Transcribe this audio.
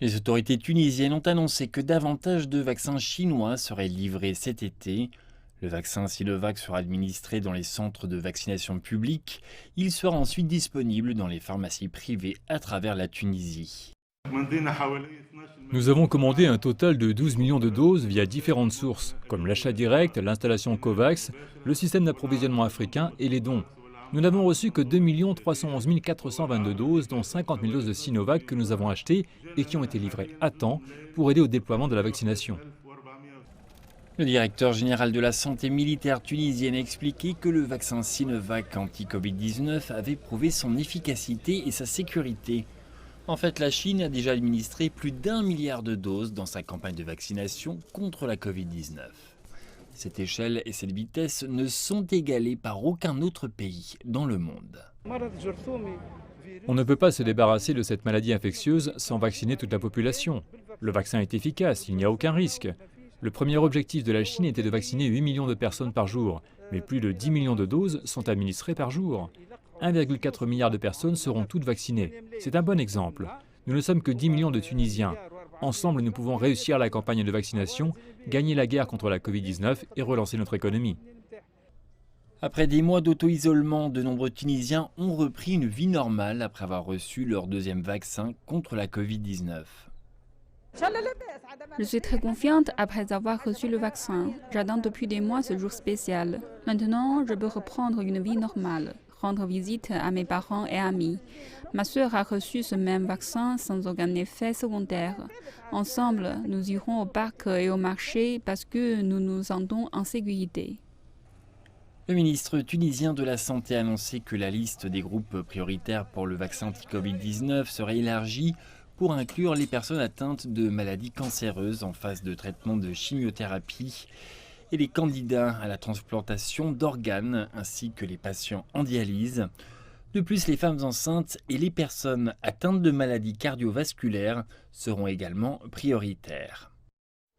Les autorités tunisiennes ont annoncé que davantage de vaccins chinois seraient livrés cet été. Le vaccin Sinovac sera administré dans les centres de vaccination publics. Il sera ensuite disponible dans les pharmacies privées à travers la Tunisie. Nous avons commandé un total de 12 millions de doses via différentes sources, comme l'achat direct, l'installation COVAX, le système d'approvisionnement africain et les dons. Nous n'avons reçu que 2 311 422 doses, dont 50 000 doses de Sinovac que nous avons achetées et qui ont été livrées à temps pour aider au déploiement de la vaccination. Le directeur général de la santé militaire tunisienne a expliqué que le vaccin Sinovac anti-Covid-19 avait prouvé son efficacité et sa sécurité. En fait, la Chine a déjà administré plus d'1 milliard de doses dans sa campagne de vaccination contre la Covid-19. Cette échelle et cette vitesse ne sont égalées par aucun autre pays dans le monde. On ne peut pas se débarrasser de cette maladie infectieuse sans vacciner toute la population. Le vaccin est efficace, il n'y a aucun risque. Le premier objectif de la Chine était de vacciner 8 millions de personnes par jour, mais plus de 10 millions de doses sont administrées par jour. 1,4 milliard de personnes seront toutes vaccinées. C'est un bon exemple. Nous ne sommes que 10 millions de Tunisiens. Ensemble, nous pouvons réussir la campagne de vaccination, gagner la guerre contre la Covid-19 et relancer notre économie. Après des mois d'auto-isolement, de nombreux Tunisiens ont repris une vie normale après avoir reçu leur deuxième vaccin contre la Covid-19. Je suis très confiante après avoir reçu le vaccin. J'attends depuis des mois ce jour spécial. Maintenant, je peux reprendre une vie normale, rendre visite à mes parents et amis. Ma sœur a reçu ce même vaccin sans aucun effet secondaire. Ensemble, nous irons au parc et au marché parce que nous nous sentons en sécurité. Le ministre tunisien de la Santé a annoncé que la liste des groupes prioritaires pour le vaccin anti-Covid-19 serait élargie pour inclure les personnes atteintes de maladies cancéreuses en phase de traitement de chimiothérapie et les candidats à la transplantation d'organes ainsi que les patients en dialyse. De plus, les femmes enceintes et les personnes atteintes de maladies cardiovasculaires seront également prioritaires.